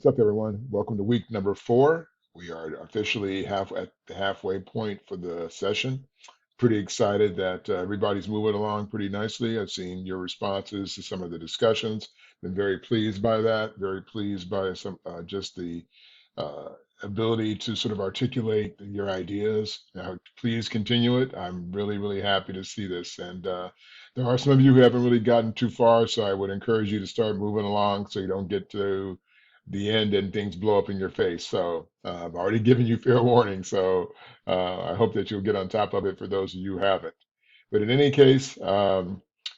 What's up, everyone? Welcome to week number 4. We are officially at the halfway point for the session. Pretty excited that everybody's moving along pretty nicely. I've seen your responses to some of the discussions. Been very pleased by that. Very pleased by some just the uh, ability to sort of articulate your ideas. Please continue it. I'm really, really happy to see this. And there are some of you who haven't really gotten too far, so I would encourage you to start moving along so you don't get to the end and things blow up in your face. So I've already given you fair warning. So I hope that you'll get on top of it for those of you who haven't. But in any case,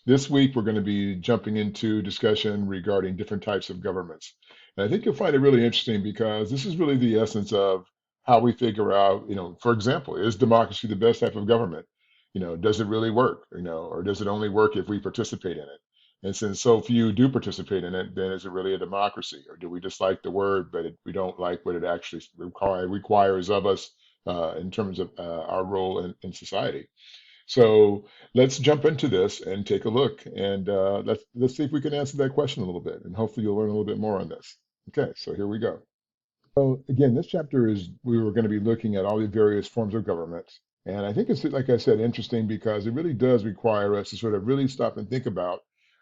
this week we're going to be jumping into discussion regarding different types of governments. And I think you'll find it really interesting because this is really the essence of how we figure out, for example, is democracy the best type of government? Does it really work, or does it only work if we participate in it? And since so few do participate in it, then is it really a democracy? Or do we just like the word, but we don't like what it actually requires of us in terms of our role in society? So let's jump into this and take a look, and let's see if we can answer that question a little bit, and hopefully you'll learn a little bit more on this. Okay, so here we go. So again, this chapter is we were going to be looking at all the various forms of government, and I think it's like I said, interesting because it really does require us to sort of really stop and think about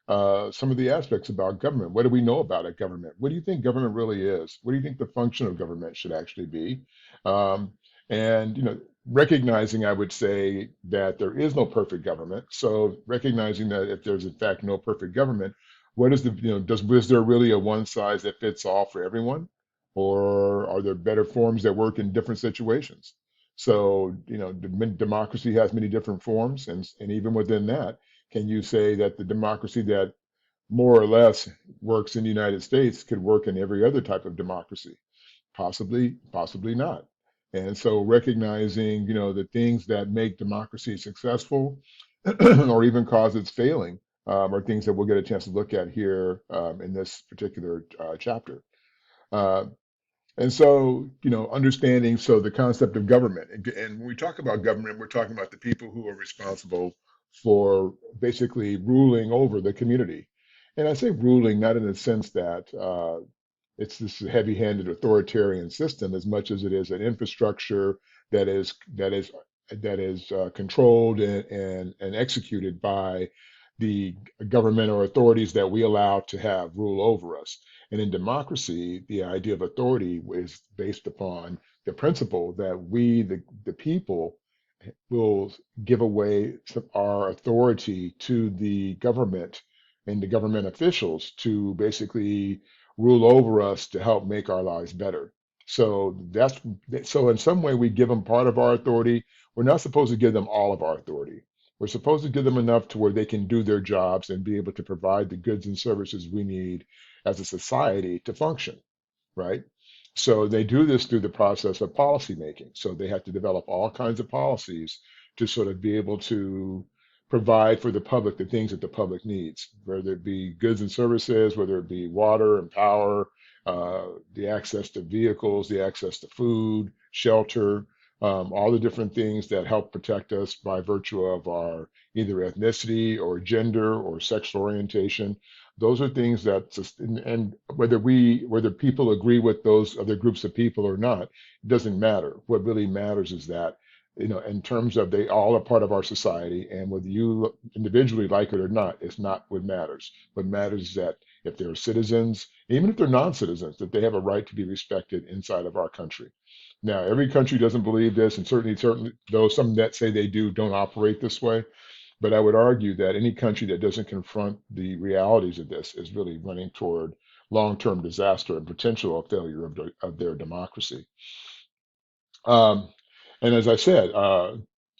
some of the aspects about government. What do we know about a government? What do you think government really is? What do you think the function of government should actually be? Um, and recognizing, I would say that there is no perfect government. So recognizing that if there's in fact no perfect government, what is the does is there really a one size that fits all for everyone? Or are there better forms that work in different situations? So, democracy has many different forms, and even within that, can you say that the democracy that more or less works in the United States could work in every other type of democracy? Possibly, possibly not. And so recognizing, the things that make democracy successful or even cause its failing are things that we'll get a chance to look at here in this particular chapter. Uh, and so, understanding so the concept of government, and when we talk about government, we're talking about the people who are responsible for basically ruling over the community. And I say ruling not in the sense that it's this heavy-handed authoritarian system as much as it is an infrastructure that is controlled and executed by the government or authorities that we allow to have rule over us. And in democracy, the idea of authority is based upon the principle that we, the people, will give away our authority to the government and the government officials to basically rule over us to help make our lives better. So in some way we give them part of our authority. We're not supposed to give them all of our authority. We're supposed to give them enough to where they can do their jobs and be able to provide the goods and services we need as a society to function, right? So they do this through the process of policy making. So they have to develop all kinds of policies to sort of be able to provide for the public the things that the public needs, whether it be goods and services, whether it be water and power, the access to vehicles, the access to food, shelter, all the different things that help protect us by virtue of our either ethnicity or gender or sexual orientation. Those are things that, and whether people agree with those other groups of people or not, it doesn't matter. What really matters is that, in terms of they all are part of our society, and whether you individually like it or not, it's not what matters. What matters is that if they're citizens, even if they're non-citizens, that they have a right to be respected inside of our country. Now, every country doesn't believe this, and certainly, though some that say they do, don't operate this way. But I would argue that any country that doesn't confront the realities of this is really running toward long-term disaster and potential failure of their democracy. Um, and as I said,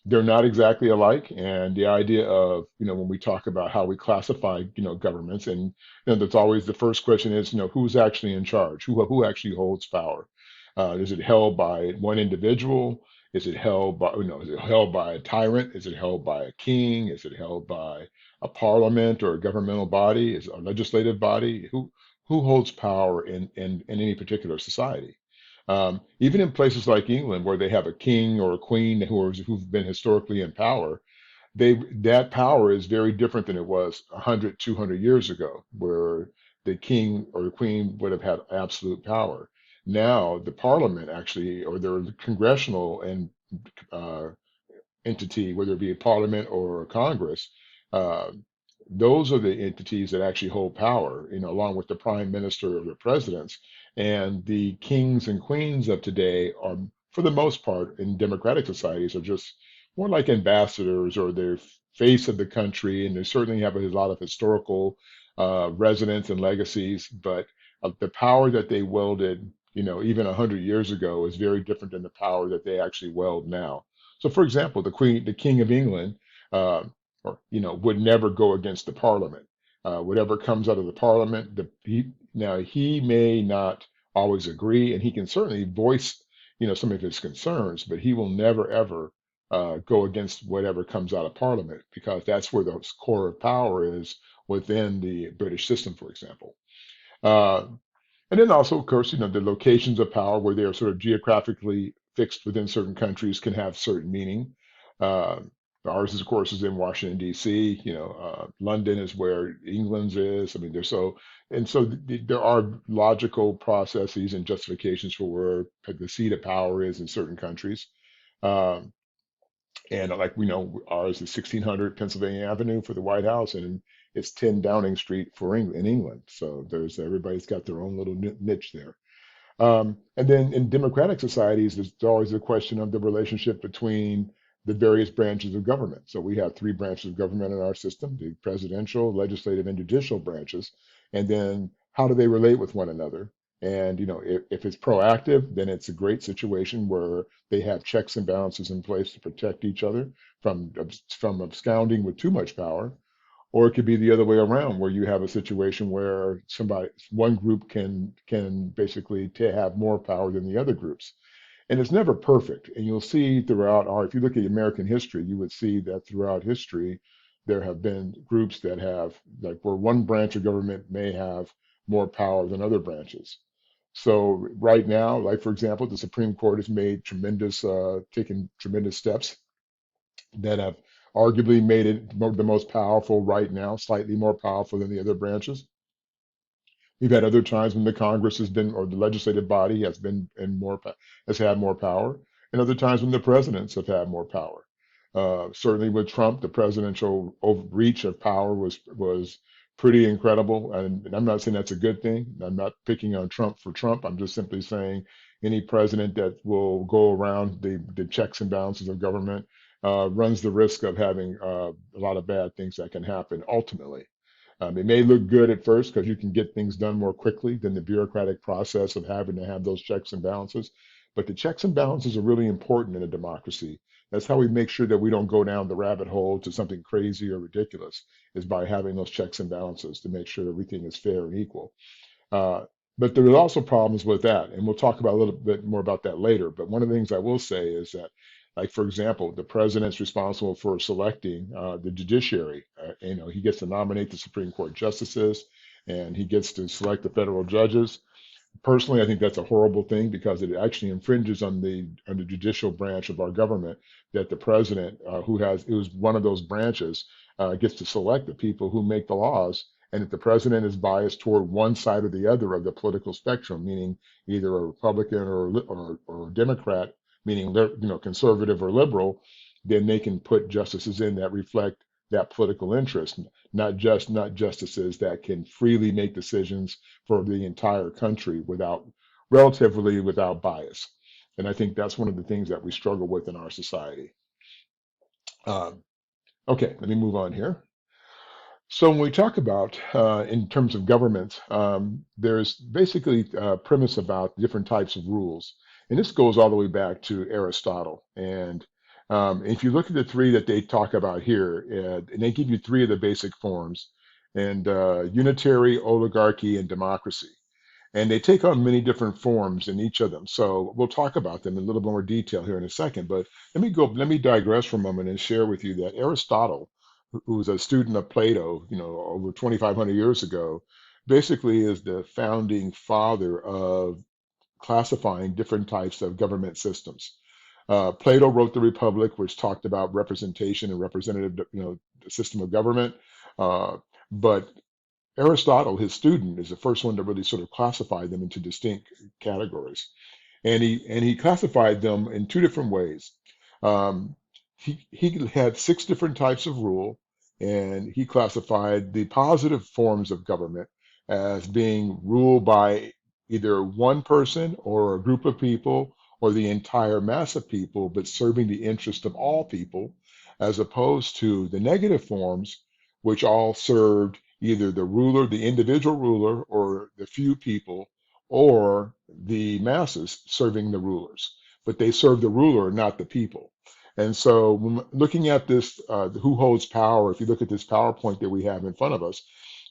they're not exactly alike. And the idea of, when we talk about how we classify, governments, and that's always the first question is, who's actually in charge? Who actually holds power? Is it held by one individual? Is it held by, is it held by a tyrant? Is it held by a king? Is it held by a parliament or a governmental body? Is it a legislative body? Who holds power in any particular society? Even in places like England, where they have a king or a queen who've been historically in power, that power is very different than it was 100, 200 years ago, where the king or the queen would have had absolute power. Now the parliament actually, or the congressional and uh, entity, whether it be a parliament or a Congress, uh, those are the entities that actually hold power, along with the prime minister or the presidents. And the kings and queens of today are, for the most part, in democratic societies, are just more like ambassadors or they're face of the country, and they certainly have a lot of historical resonance and legacies. But the power that they wielded, even 100 years ago, is very different than the power that they actually wield now. So, for example, the King of England, uh, would never go against the Parliament. Whatever comes out of the Parliament, now he may not always agree, and he can certainly voice, some of his concerns, but he will never ever go against whatever comes out of Parliament because that's where the core of power is within the British system, for example. Uh, and then also, of course, the locations of power where they are sort of geographically fixed within certain countries can have certain meaning. Uh, Ours, is, of course, is in Washington, D.C. London is where England's is. I mean, there are logical processes and justifications for where the seat of power is in certain countries. Um, and like we know, ours is 1600 Pennsylvania Avenue for the White House, and it's 10 Downing Street for England, in England. So everybody's got their own little niche there. And then in democratic societies, there's always a question of the relationship between the various branches of government. So we have three branches of government in our system: the presidential, legislative, and judicial branches. And then how do they relate with one another? And if it's proactive, then it's a great situation where they have checks and balances in place to protect each other from absconding with too much power. Or it could be the other way around, where you have a situation where one group can basically have more power than the other groups. And it's never perfect. And you'll see throughout if you look at American history, you would see that throughout history, there have been groups that have, like, where one branch of government may have more power than other branches. So right now, like for example, the Supreme Court has taken tremendous steps that have arguably made it the most powerful right now, slightly more powerful than the other branches. We've had other times when the Congress has been, or the legislative body has been, has had more power, and other times when the presidents have had more power. Certainly with Trump, the presidential reach of power was pretty incredible, and I'm not saying that's a good thing. I'm not picking on Trump for Trump. I'm just simply saying any president that will go around the checks and balances of government runs the risk of having a lot of bad things that can happen ultimately. It may look good at first because you can get things done more quickly than the bureaucratic process of having to have those checks and balances. But the checks and balances are really important in a democracy. That's how we make sure that we don't go down the rabbit hole to something crazy or ridiculous, is by having those checks and balances to make sure everything is fair and equal. Uh, but there are also problems with that, and we'll talk about a little bit more about that later. But one of the things I will say is that, like for example, the president's responsible for selecting the judiciary. He gets to nominate the Supreme Court justices, and he gets to select the federal judges. Personally, I think that's a horrible thing because it actually infringes on the judicial branch of our government, that the president, who's one of those branches, gets to select the people who make the laws, and if the president is biased toward one side or the other of the political spectrum, meaning either a Republican or a Democrat, meaning conservative or liberal, then they can put justices in that reflect that political interest, not justices that can freely make decisions for the entire country relatively without bias. And I think that's one of the things that we struggle with in our society. Um, okay, let me move on here. So when we talk about in terms of government, there's basically a premise about different types of rules, and this goes all the way back to Aristotle. And if you look at the three that they talk about here, and they give you three of the basic forms, and unitary, oligarchy, and democracy. And they take on many different forms in each of them. So we'll talk about them in a little more detail here in a second. But let me digress for a moment and share with you that Aristotle, who was a student of Plato, over 2,500 years ago, basically is the founding father of classifying different types of government systems. Plato wrote the Republic, which talked about representation and representative, system of government. Uh, but Aristotle, his student, is the first one to really sort of classify them into distinct categories, and he classified them in two different ways. Um, he had six different types of rule, and he classified the positive forms of government as being ruled by either one person or a group of people or the entire mass of people, but serving the interest of all people, as opposed to the negative forms, which all served either the ruler, the individual ruler, or the few people, or the masses serving the rulers, but they serve the ruler, not the people. And so, when looking at this, who holds power, if you look at this PowerPoint that we have in front of us,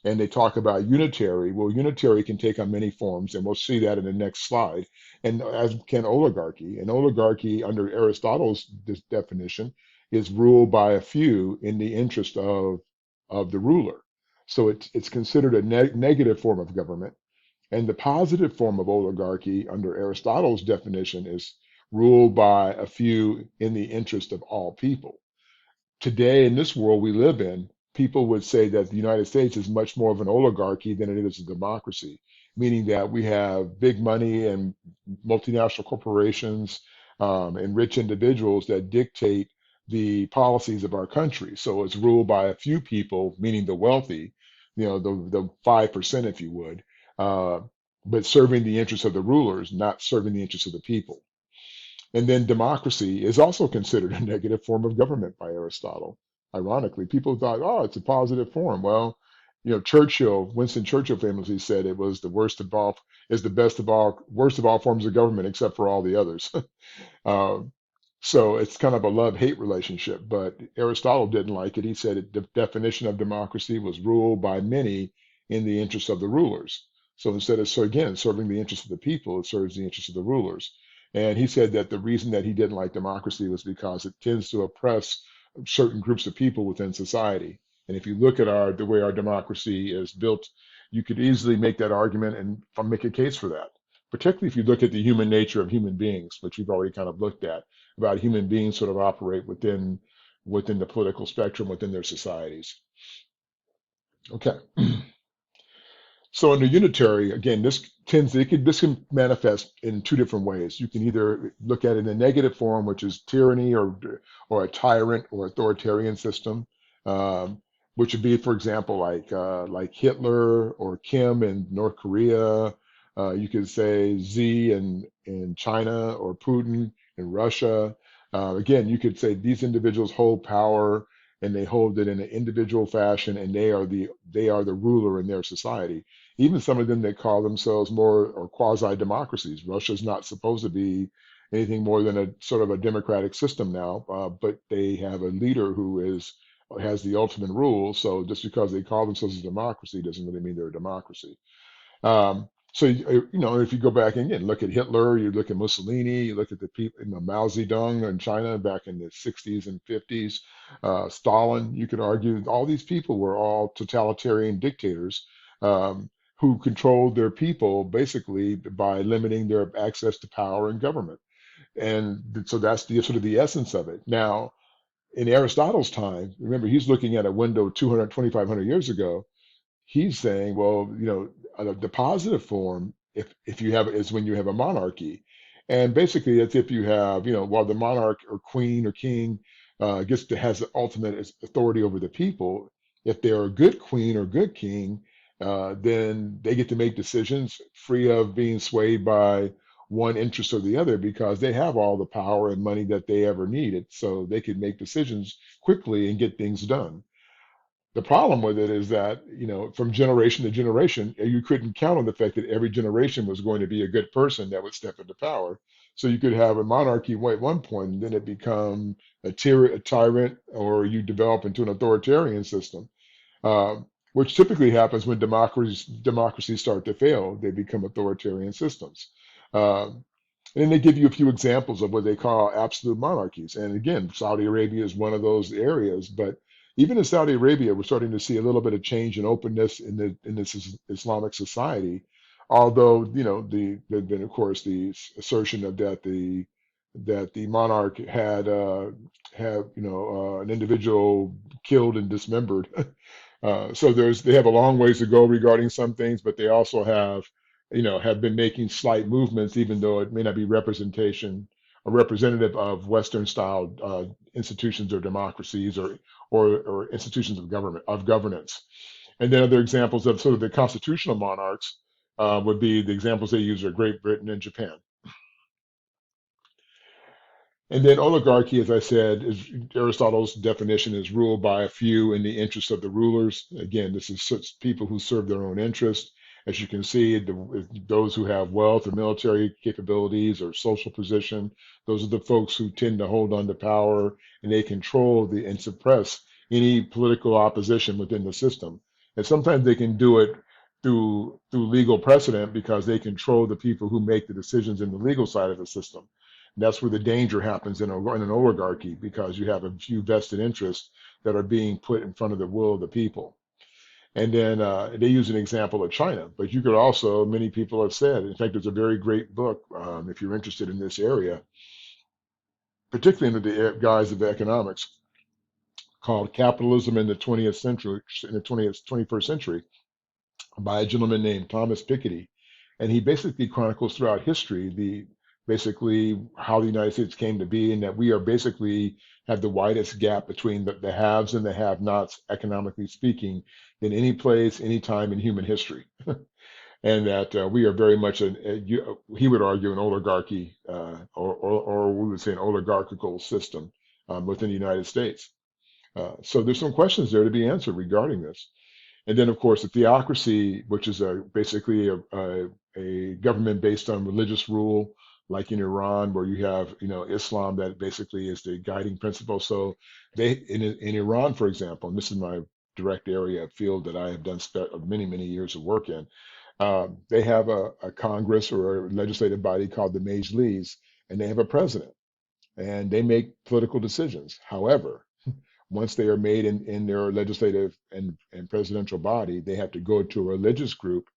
and they talk about unitary, well, unitary can take on many forms, and we'll see that in the next slide, and as can oligarchy. And oligarchy, under Aristotle's definition, is ruled by a few in the interest of the ruler. So it's considered a negative form of government, and the positive form of oligarchy, under Aristotle's definition, is ruled by a few in the interest of all people. Today, in this world we live in, people would say that the United States is much more of an oligarchy than it is a democracy, meaning that we have big money and multinational corporations and rich individuals that dictate the policies of our country. So it's ruled by a few people, meaning the wealthy, the 5%, if you would, uh, but serving the interests of the rulers, not serving the interests of the people. And then democracy is also considered a negative form of government by Aristotle. Ironically, people thought, oh, it's a positive form. Well, Winston Churchill famously said it was the worst of all, is the best of all, worst of all forms of government except for all the others. Uh, so it's kind of a love-hate relationship, but Aristotle didn't like it. He said the definition of democracy was ruled by many in the interest of the rulers. So instead of, so again, serving the interests of the people, it serves the interests of the rulers. And he said that the reason that he didn't like democracy was because it tends to oppress certain groups of people within society. And if you look at the way our democracy is built, you could easily make that argument and make a case for that, particularly if you look at the human nature of human beings, which we've already kind of looked at, about human beings sort of operate within the political spectrum within their societies. Okay. So under unitary, again, this can manifest in two different ways. You can either look at it in a negative form, which is tyranny or a tyrant or authoritarian system, um, which would be, for example, like Hitler or Kim in North Korea. You could say Xi in China or Putin in Russia. Again, you could say these individuals hold power and they hold it in an individual fashion, and they are the ruler in their society. Even some of them that call themselves more or quasi democracies. Russia's not supposed to be anything more than a sort of a democratic system now, but they have a leader who has the ultimate rule. So just because they call themselves a democracy doesn't really mean they're a democracy. If you go back and again look at Hitler, you look at Mussolini, you look at the people, Mao Zedong in China back in the 60s and 50s, Stalin, you could argue all these people were all totalitarian dictators um, who controlled their people basically by limiting their access to power and government. And so that's the sort of the essence of it. Now, in Aristotle's time, remember, he's looking at a window 200, 2,500 years ago. He's saying, well, the positive form, if you have, is when you have a monarchy, and basically it's if you have, while the monarch or queen or king has the ultimate authority over the people. If they're a good queen or good king, then they get to make decisions free of being swayed by one interest or the other because they have all the power and money that they ever needed, so they can make decisions quickly and get things done. The problem with it is that, from generation to generation, you couldn't count on the fact that every generation was going to be a good person that would step into power. So you could have a monarchy at one point, and then it become a tyrant, or you develop into an authoritarian system, uh, which typically happens when democracies start to fail. They become authoritarian systems. Um, and then they give you a few examples of what they call absolute monarchies. And again, Saudi Arabia is one of those areas. But even in Saudi Arabia, we're starting to see a little bit of change and openness in this Islamic society. Although, there's been, of course, the assertion of that the monarch had an individual killed and dismembered So they have a long ways to go regarding some things, but they also have been making slight movements, even though it may not be representation or representative of Western style institutions or democracies or institutions of governance. And then other examples of sort of the constitutional monarchs would be the examples they use are Great Britain and Japan. And then oligarchy, as I said, is Aristotle's definition is ruled by a few in the interest of the rulers. Again, this is such people who serve their own interest. As you can see, those who have wealth or military capabilities or social position, those are the folks who tend to hold on to power and they control and suppress any political opposition within the system. And sometimes they can do it through legal precedent because they control the people who make the decisions in the legal side of the system. That's where the danger happens in an oligarchy because you have a few vested interests that are being put in front of the will of the people. And then they use an example of China, but you could also, many people have said, in fact, there's a very great book if you're interested in this area, particularly under the guise of economics, called Capitalism in the 20th Century, in the 20th, 21st Century, by a gentleman named Thomas Piketty, and he basically chronicles throughout history the basically how the United States came to be, and that we are basically have the widest gap between the haves and the have-nots, economically speaking, than any place, any time in human history, and that we are very much he would argue an oligarchy, or we would say an oligarchical system within the United States. So there's some questions there to be answered regarding this. And then, of course, the theocracy, which is basically a government based on religious rule, like in Iran, where you have, Islam that basically is the guiding principle. So in Iran, for example, and this is my direct area of field that I have done many, many years of work in, they have a Congress or a legislative body called the Majlis, and they have a president, and they make political decisions. However, once they are made in their legislative and presidential body, they have to go to a religious group,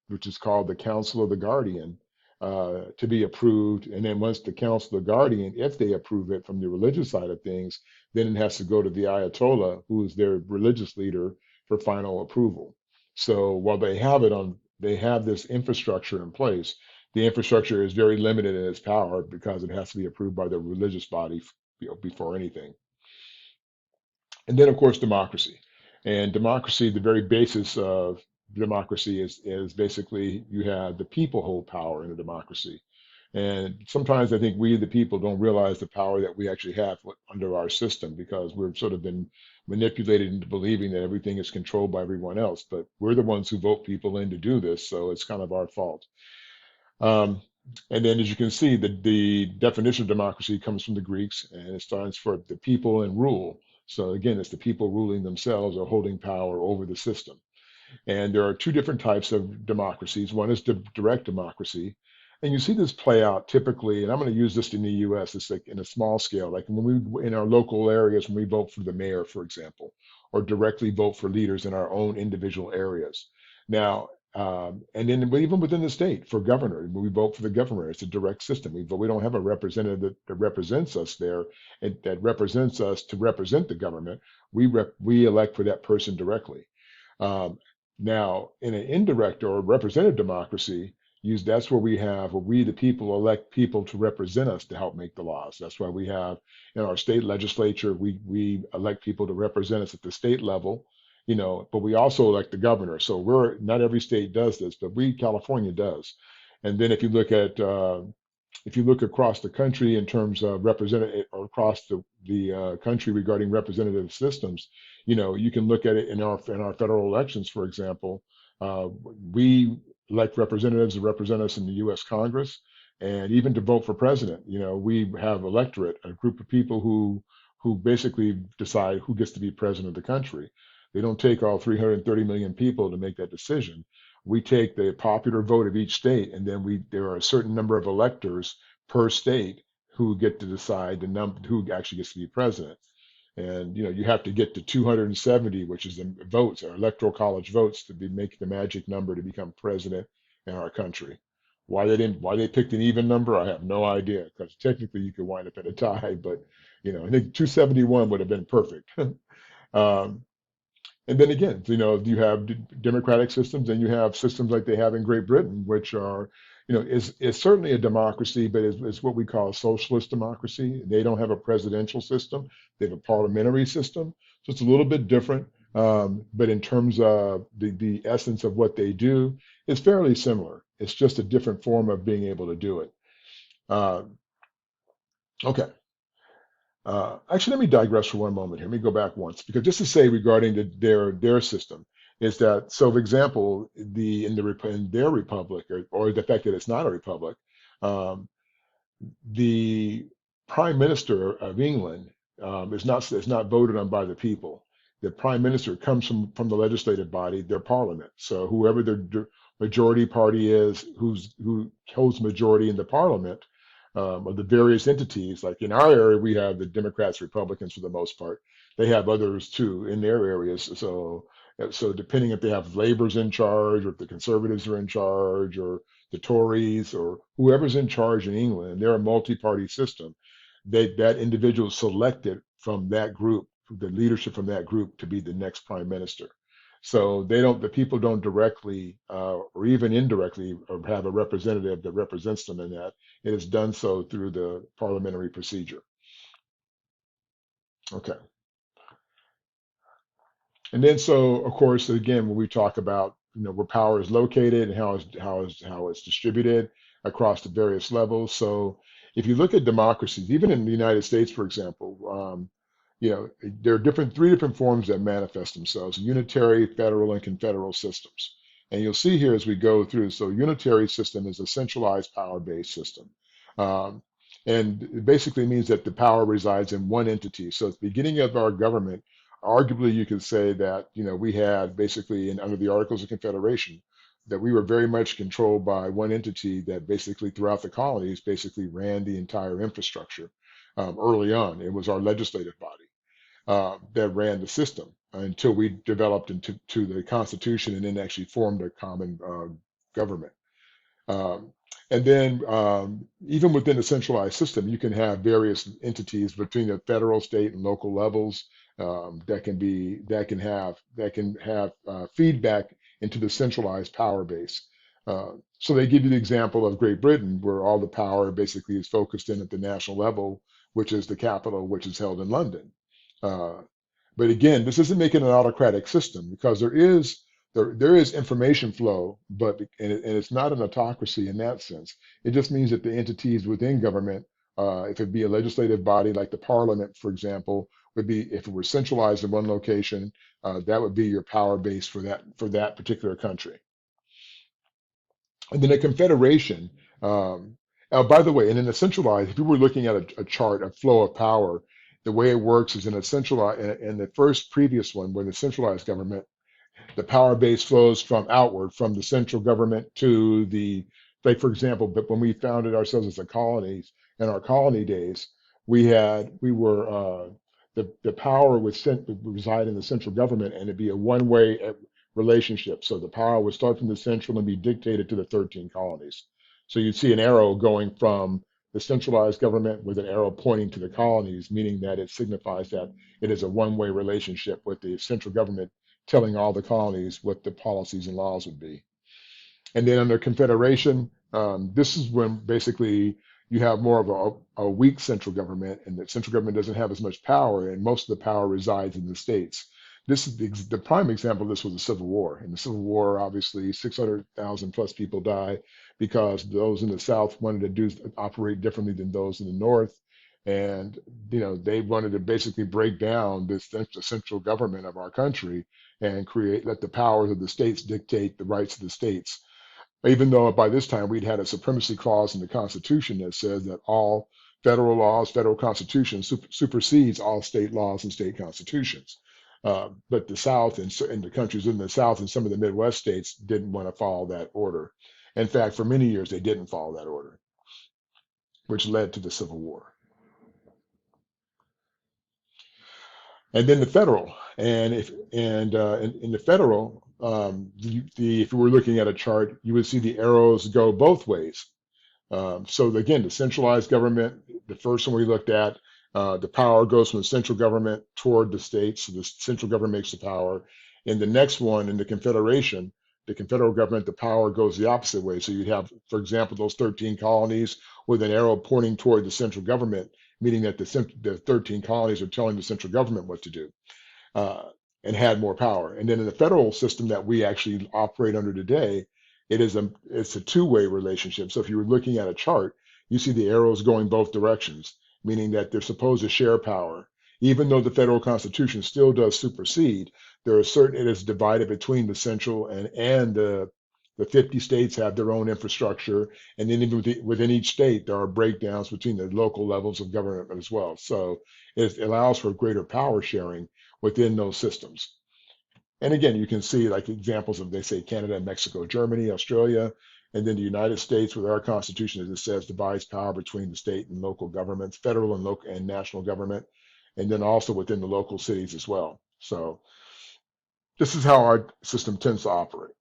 which is called the Council of the Guardian, to be approved. And then once the Council of the Guardian, if they approve it from the religious side of things, then it has to go to the Ayatollah, who is their religious leader, for final approval. So while they have this infrastructure in place. The infrastructure is very limited in its power because it has to be approved by the religious body, before anything. And then, of course, democracy. And democracy, the very basis of democracy is basically you have the people hold power in a democracy. And sometimes I think we, the people, don't realize the power that we actually have under our system because we've sort of been manipulated into believing that everything is controlled by everyone else. But we're the ones who vote people in to do this, so it's kind of our fault. Um, and then, as you can see, the definition of democracy comes from the Greeks, and it stands for the people and rule. So again, it's the people ruling themselves or holding power over the system. And there are two different types of democracies. One is direct democracy. And you see this play out typically, and I'm going to use this in the US, it's like in a small scale, like when we, in our local areas, when we vote for the mayor, for example, or directly vote for leaders in our own individual areas. Now, and then even within the state for governor, when we vote for the governor, it's a direct system. We don't have a representative that represents us there and that represents us to represent the government. We elect for that person directly. Um, Now, in an indirect or representative democracy, that's where we the people elect people to represent us to help make the laws. That's why we have in our state legislature, we elect people to represent us at the state level, but we also elect the governor. So we're not every state does this, but California does. And then if you look across the country in terms of representative or across the country regarding representative systems, you can look at it in our federal elections, for example. We elect representatives to represent us in the U.S. Congress, and even to vote for president. We have electorate, a group of people who basically decide who gets to be president of the country. They don't take all 330 million people to make that decision. We take the popular vote of each state, and then there are a certain number of electors per state who get to decide who actually gets to be president. And you have to get to 270, which is the votes, or electoral college votes, to make the magic number to become president in our country. Why they picked an even number, I have no idea, because technically you could wind up at a tie, but I think 271 would have been perfect. um, And then again, you have democratic systems and you have systems like they have in Great Britain, which are, is certainly a democracy, but it's what we call a socialist democracy. They don't have a presidential system. They have a parliamentary system. So it's a little bit different. But in terms of the essence of what they do, it's fairly similar. It's just a different form of being able to do it. Uh, okay. Actually, let me digress for one moment here. Let me go back once, because just to say regarding their system is that, so for example, in their republic, or the fact that it's not a republic, um, the Prime Minister of England is not voted on by the people. The Prime Minister comes from the legislative body, their parliament. So whoever the majority party is, who holds majority in the parliament, of the various entities. Like in our area, we have the Democrats, Republicans for the most part. They have others too in their areas. So depending if they have Labor's in charge, or if the Conservatives are in charge, or the Tories, or whoever's in charge in England, they're a multi-party system. That individual is selected from that group, the leadership from that group, to be the next prime minister. So the people don't directly, or even indirectly, or have a representative that represents them in that. It is done so through the parliamentary procedure. Okay. And then, so of course, again, when we talk about where power is located and how it's distributed across the various levels. So if you look at democracies, even in the United States, for example, there are three different forms that manifest themselves: unitary, federal, and confederal systems. And you'll see here as we go through. So unitary system is a centralized power-based system. Um, and it basically means that the power resides in one entity. So at the beginning of our government, arguably you could say that we had basically under the Articles of Confederation that we were very much controlled by one entity that basically throughout the colonies basically ran the entire infrastructure. Early on, it was our legislative body that ran the system until we developed into to the Constitution and then actually formed a common government. Um, and then even within a centralized system, you can have various entities between the federal, state, and local levels that can have feedback into the centralized power base. So they give you the example of Great Britain, where all the power basically is focused in at the national level, which is the capital, which is held in London. Uh, but again, this isn't making an autocratic system, because there is information flow, and it's not an autocracy in that sense. It just means that the entities within government, if it be a legislative body like the Parliament, for example, would be, if it were centralized in one location, that would be your power base for that particular country. And then a confederation. By the way, and in a centralized, if you were looking at a chart, a flow of power, the way it works is in a centralized, in the first previous one, where the centralized government, the power base flows from outward, from the central government to the, like for example, but when we founded ourselves as a colonies in our colony days, we were the power would reside in the central government, and it'd be a one-way relationship. So the power would start from the central and be dictated to the 13 colonies. So you'd see an arrow going from the centralized government with an arrow pointing to the colonies, meaning that it signifies that it is a one-way relationship with the central government telling all the colonies what the policies and laws would be. And then under Confederation, this is when basically you have more of a weak central government, and the central government doesn't have as much power, and most of the power resides in the states. This is the prime example of this was the Civil War. In the Civil War, obviously, 600,000 plus people die because those in the South wanted to operate differently than those in the North. And they wanted to basically break down the central government of our country and let the powers of the states dictate the rights of the states, even though by this time we'd had a supremacy clause in the Constitution that says that all federal laws, federal constitution supersedes all state laws and state constitutions. But the South and the countries in the South and some of the Midwest states didn't want to follow that order. In fact, for many years, they didn't follow that order, which led to the Civil War. And then the federal, and if and in the federal, if you were looking at a chart, you would see the arrows go both ways. So again, the centralized government, the first one we looked at, the power goes from the central government toward the states. So the central government makes the power. In the next one, in the Confederation, the Confederal government, the power goes the opposite way. So you'd have, for example, those 13 colonies with an arrow pointing toward the central government, meaning that the 13 colonies are telling the central government what to do, uh, and had more power. And then in the federal system that we actually operate under today, it's a two-way relationship. So if you were looking at a chart, you see the arrows going both directions, meaning that they're supposed to share power. Even though the federal constitution still does supersede, there are certain it is divided between the central and the 50 states have their own infrastructure, and then even within each state there are breakdowns between the local levels of government as well. So it allows for greater power sharing within those systems. And again, you can see like examples of, they say, Canada, Mexico, Germany, Australia, and then the United States with our constitution, as it says, divides power between the state and local governments, federal and local and national government, and then also within the local cities as well. So this is how our system tends to operate.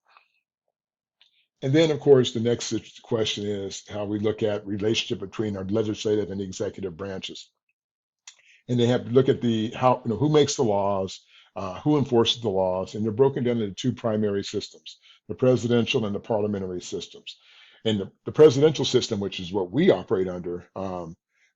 And then, of course, the next question is how we look at relationship between our legislative and executive branches, and they have to look at the how, who makes the laws, who enforces the laws, and they're broken down into two primary systems: the presidential and the parliamentary systems. And the presidential system, which is what we operate under,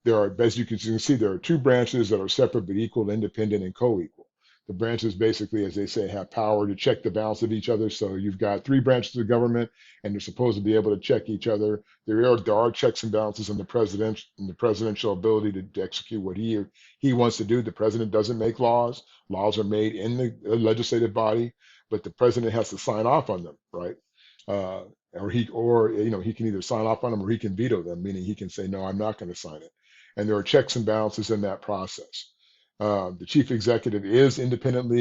there are, as you can see, there are two branches that are separate but equal, independent, and co-equal. The branches basically, as they say, have power to check the balance of each other. So you've got three branches of government, and they're supposed to be able to check each other. There are checks and balances in the presidential ability to execute what he wants to do. The president doesn't make laws. Laws are made in the legislative body, but the president has to sign off on them, right? Uh, or he can either sign off on them or he can veto them, meaning he can say, no, I'm not going to sign it. And there are checks and balances in that process. The chief executive is independent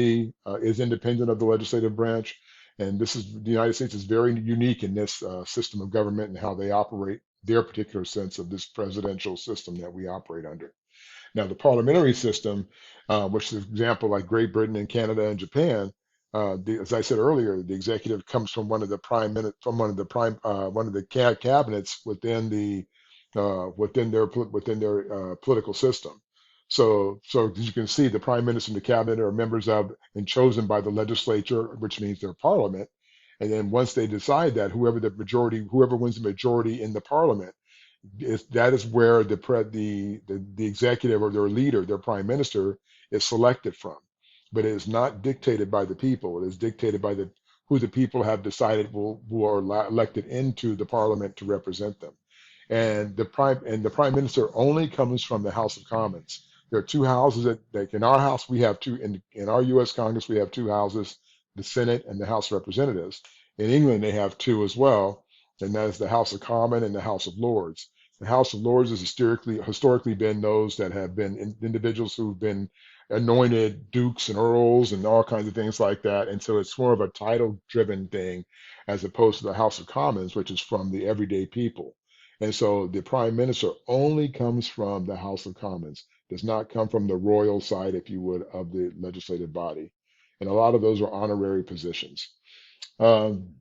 of the legislative branch, and the United States is very unique in this system of government and how they operate their particular sense of this presidential system that we operate under. Now, the parliamentary system, which is an example like Great Britain and Canada and Japan, as I said earlier, the executive comes from one of the cabinets within their political system. So as you can see, the prime minister and the cabinet are members of and chosen by the legislature, which means their parliament. And then once they decide that, whoever wins the majority in the parliament, that is where the executive or their leader, their prime minister, is selected from. But it is not dictated by the people. It is dictated by who the people have decided who are elected into the parliament to represent them. And the prime minister only comes from the House of Commons. There are two houses that in our house we have two in our U.S. Congress we have two houses, the Senate and the House of Representatives. In England they have two as well, and that is the House of Commons and the House of Lords. The House of Lords has historically been those that have been individuals who've been anointed dukes and earls and all kinds of things like that. And so it's more of a title driven thing as opposed to the House of Commons, which is from the everyday people. And so the prime minister only comes from the House of Commons, does not come from the royal side, if you would, of the legislative body. And a lot of those are honorary positions. Um,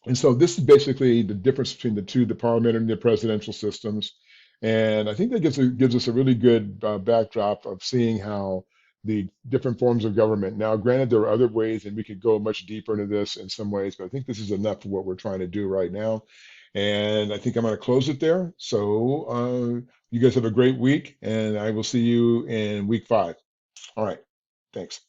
and so this is basically the difference between the parliamentary and the presidential systems. And I think that gives us a really good backdrop of seeing how the different forms of government. Now, granted, there are other ways, and we could go much deeper into this in some ways, but I think this is enough for what we're trying to do right now. And I think I'm going to close it there. So you guys have a great week, and I will see you in week 5. All right. Thanks.